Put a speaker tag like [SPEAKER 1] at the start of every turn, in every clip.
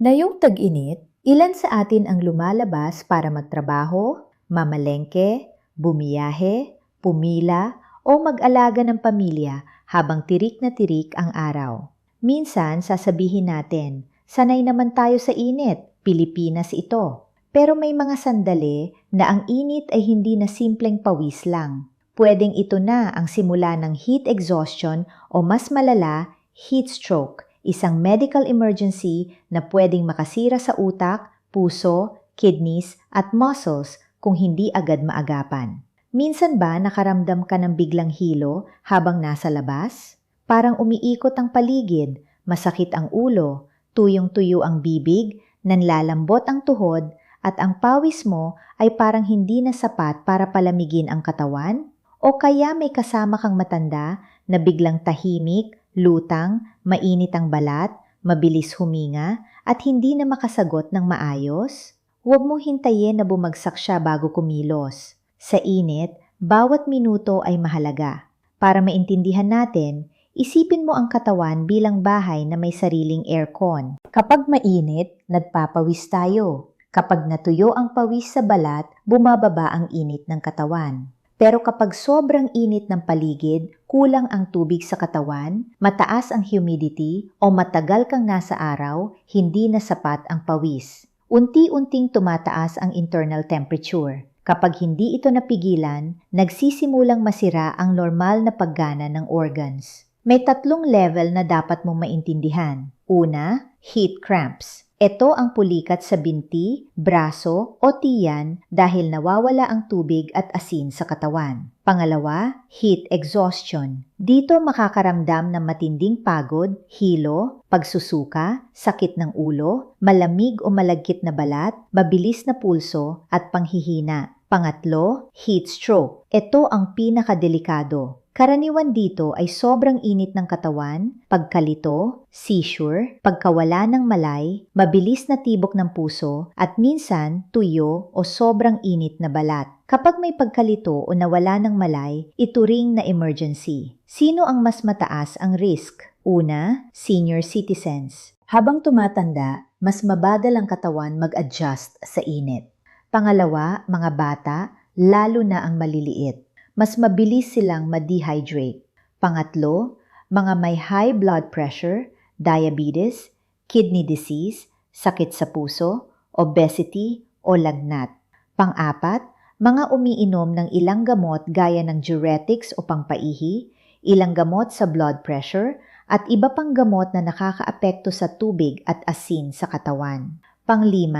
[SPEAKER 1] Ngayong tag-init, ilan sa atin ang lumalabas para magtrabaho, mamalengke, bumiyahe, pumila, o mag-alaga ng pamilya habang tirik na tirik ang araw? Minsan sasabihin natin, sanay naman tayo sa init, Pilipinas ito. Pero may mga sandali na ang init ay hindi na simpleng pawis lang. Pwedeng ito na ang simula ng heat exhaustion o mas malala, heat stroke, isang medical emergency na pwedeng makasira sa utak, puso, kidneys at muscles kung hindi agad maagapan. Minsan ba nakaramdam ka ng biglang hilo habang nasa labas? Parang umiikot ang paligid, masakit ang ulo, tuyong-tuyo ang bibig, nanlalambot ang tuhod, at ang pawis mo ay parang hindi na sapat para palamigin ang katawan? O kaya may kasama kang matanda na biglang tahimik, lutang, mainit ang balat, mabilis huminga, at hindi na makasagot ng maayos? Huwag mong hintayin na bumagsak siya bago kumilos. Sa init, bawat minuto ay mahalaga. Para maintindihan natin, isipin mo ang katawan bilang bahay na may sariling aircon. Kapag mainit, nagpapawis tayo. Kapag natuyo ang pawis sa balat, bumababa ang init ng katawan. Pero kapag sobrang init ng paligid, kulang ang tubig sa katawan, mataas ang humidity, o matagal kang nasa araw, hindi na sapat ang pawis. Unti-unting tumataas ang internal temperature. Kapag hindi ito napigilan, nagsisimulang masira ang normal na paggana ng organs. May 3 level na dapat mong maintindihan. Una, heat cramps. Ito ang pulikat sa binti, braso o tiyan dahil nawawala ang tubig at asin sa katawan. Pangalawa, heat exhaustion. Dito makakaramdam ng matinding pagod, hilo, pagsusuka, sakit ng ulo, malamig o malagkit na balat, mabilis na pulso at panghihina. Pangatlo, heat stroke. Ito ang pinakadelikado. Karaniwan dito ay sobrang init ng katawan, pagkalito, seizure, pagkawala ng malay, mabilis na tibok ng puso, at minsan tuyo o sobrang init na balat. Kapag may pagkalito o nawala ng malay, ituring na emergency. Sino ang mas mataas ang risk? Una, senior citizens. Habang tumatanda, mas mabagal ang katawan mag-adjust sa init. Pangalawa, mga bata, lalo na ang maliliit. Mas mabilis silang ma-dehydrate. Pangatlo, mga may high blood pressure, diabetes, kidney disease, sakit sa puso, obesity o lagnat. Pang-apat, mga umiinom ng ilang gamot gaya ng diuretics o pangpaihi, ilang gamot sa blood pressure, at iba pang gamot na nakakaapekto sa tubig at asin sa katawan. Pang-5,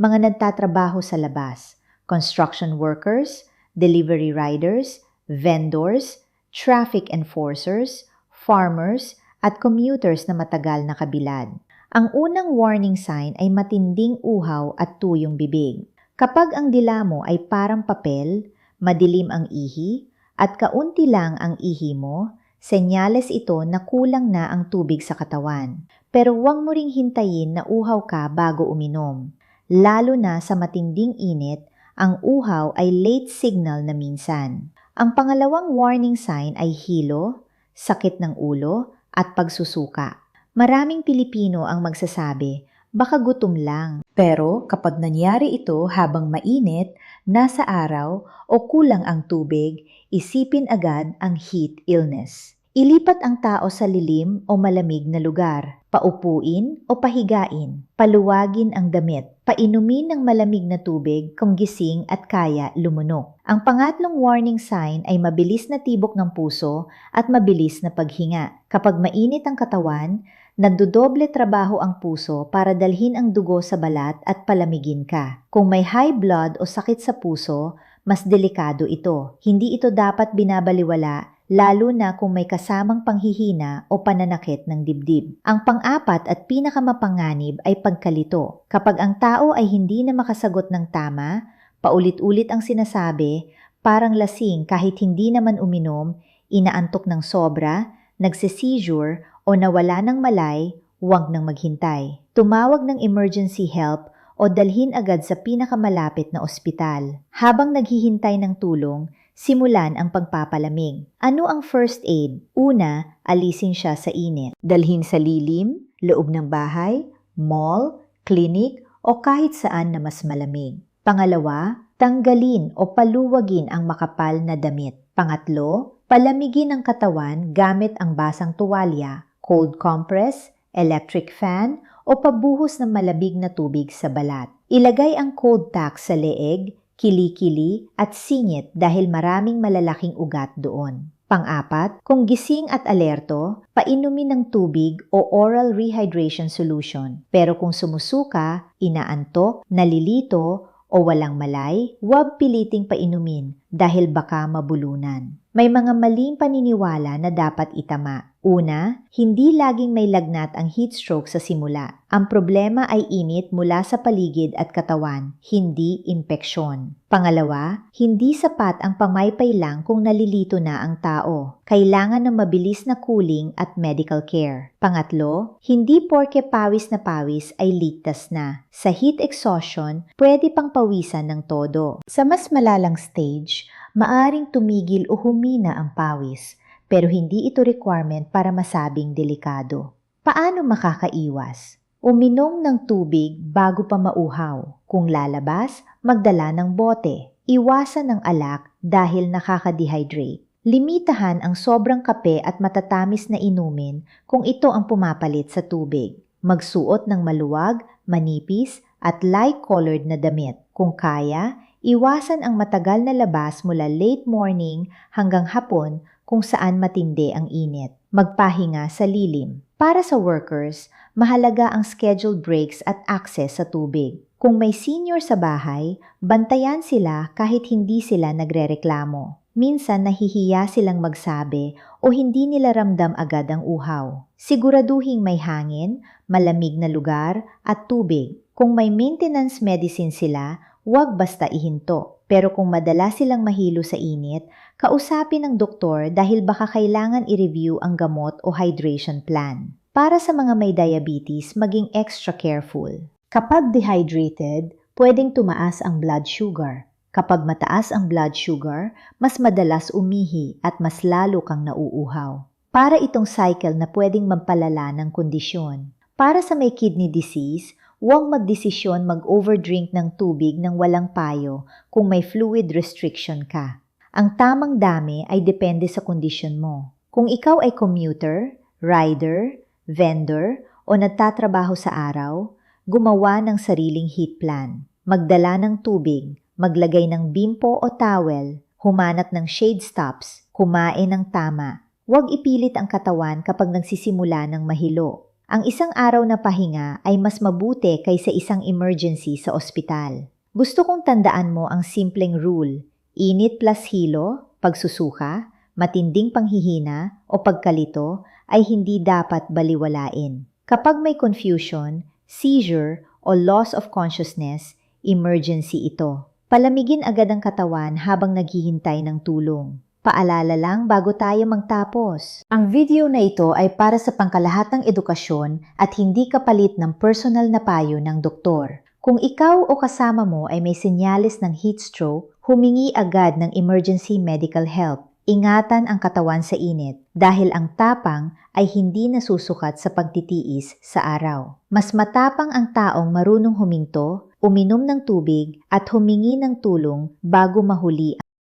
[SPEAKER 1] mga nagtatrabaho sa labas, construction workers, delivery riders, vendors, traffic enforcers, farmers, at commuters na matagal nakabilad. Ang unang warning sign ay matinding uhaw at tuyong bibig. Kapag ang dila mo ay parang papel, madilim ang ihi, at kaunti lang ang ihi mo, senyales ito na kulang na ang tubig sa katawan. Pero huwag mo ring hintayin na uhaw ka bago uminom. Lalo na sa matinding init, ang uhaw ay late signal na minsan. Ang pangalawang warning sign ay hilo, sakit ng ulo, at pagsusuka. Maraming Pilipino ang magsasabi, baka gutom lang. Pero kapag nangyari ito habang mainit, nasa araw o kulang ang tubig, isipin agad ang heat illness. Ilipat ang tao sa lilim o malamig na lugar. Paupuin o pahigain. Paluwagin ang damit. Painumin ng malamig na tubig kung gising at kaya lumunok. Ang pangatlong warning sign ay mabilis na tibok ng puso at mabilis na paghinga. Kapag mainit ang katawan, nagdodoble trabaho ang puso para dalhin ang dugo sa balat at palamigin ka. Kung may high blood o sakit sa puso, mas delikado ito. Hindi ito dapat binabaliwala lalo na kung may kasamang panghihina o pananakit ng dibdib. Ang pang-apat at pinakamapanganib ay pagkalito. Kapag ang tao ay hindi na makasagot ng tama, paulit-ulit ang sinasabi, parang lasing kahit hindi naman uminom, inaantok ng sobra, nagse-seizure o nawala ng malay, huwag nang maghintay. Tumawag ng emergency help o dalhin agad sa pinakamalapit na ospital. Habang naghihintay ng tulong, simulan ang pagpapalamig. Ano ang first aid? Una, alisin siya sa init. Dalhin sa lilim, loob ng bahay, mall, klinik o kahit saan na mas malamig. Pangalawa, tanggalin o paluwagin ang makapal na damit. Pangatlo, palamigin ang katawan gamit ang basang tuwalya, cold compress, electric fan o pabuhos ng malabig na tubig sa balat. Ilagay ang cold pack sa leeg, kilikili at singit dahil maraming malalaking ugat doon. Pang-apat, kung gising at alerto, painumin ng tubig o oral rehydration solution. Pero kung sumusuka, inaantok, nalilito o walang malay, huwag piliting painumin dahil baka mabulunan. May mga maling paniniwala na dapat itama. Una, hindi laging may lagnat ang heat stroke sa simula. Ang problema ay init mula sa paligid at katawan, hindi impeksyon. Pangalawa, hindi sapat ang pamaypay lang kung nalilito na ang tao. Kailangan ng mabilis na cooling at medical care. Pangatlo, hindi porke pawis na pawis ay ligtas na. Sa heat exhaustion, pwede pang pawisan ng todo. Sa mas malalang stage, maaring tumigil o humina ang pawis, pero hindi ito requirement para masabing delikado. Paano makakaiwas? Uminom ng tubig bago pa mauhaw. Kung lalabas, magdala ng bote. Iwasan ng alak dahil nakaka-dehydrate. Limitahan ang sobrang kape at matatamis na inumin kung ito ang pumapalit sa tubig. Magsuot ng maluwag, manipis at light-colored na damit. Kung kaya, iwasan ang matagal na labas mula late morning hanggang hapon kung saan matindi ang init. Magpahinga sa lilim. Para sa workers, mahalaga ang scheduled breaks at access sa tubig. Kung may senior sa bahay, bantayan sila kahit hindi sila nagrereklamo. Minsan nahihiya silang magsabi o hindi nila ramdam agad ang uhaw. Siguraduhing may hangin, malamig na lugar at tubig. Kung may maintenance medicine sila, huwag basta ihinto. Pero kung madalas silang mahilo sa init, kausapin ng doktor dahil baka kailangan i-review ang gamot o hydration plan. Para sa mga may diabetes, maging extra careful. Kapag dehydrated, pwedeng tumaas ang blood sugar. Kapag mataas ang blood sugar, mas madalas umihi at mas lalo kang nauuhaw. Para itong cycle na pwedeng mampalala ng kondisyon. Para sa may kidney disease, huwag magdesisyon mag-overdrink ng tubig ng walang payo kung may fluid restriction ka. Ang tamang dami ay depende sa kondisyon mo. Kung ikaw ay commuter, rider, vendor o nagtatrabaho sa araw, gumawa ng sariling heat plan. Magdala ng tubig, maglagay ng bimpo o towel, humanap ng shade stops, kumain ng tama. Huwag ipilit ang katawan kapag nagsisimula ng mahilo. Ang isang araw na pahinga ay mas mabuti kaysa isang emergency sa ospital. Gusto kong tandaan mo ang simpleng rule: init plus hilo, pagsusuka, matinding panghihina o pagkalito ay hindi dapat baliwalain. Kapag may confusion, seizure o loss of consciousness, emergency ito. Palamigin agad ang katawan habang naghihintay ng tulong. Paalala lang bago tayo magtapos. Ang video na ito ay para sa pangkalahatang edukasyon at hindi kapalit ng personal na payo ng doktor. Kung ikaw o kasama mo ay may senyales ng heat stroke, humingi agad ng emergency medical help. Ingatan ang katawan sa init dahil ang tapang ay hindi nasusukat sa pagtitiis sa araw. Mas matapang ang taong marunong huminto, uminom ng tubig at humingi ng tulong bago mahuli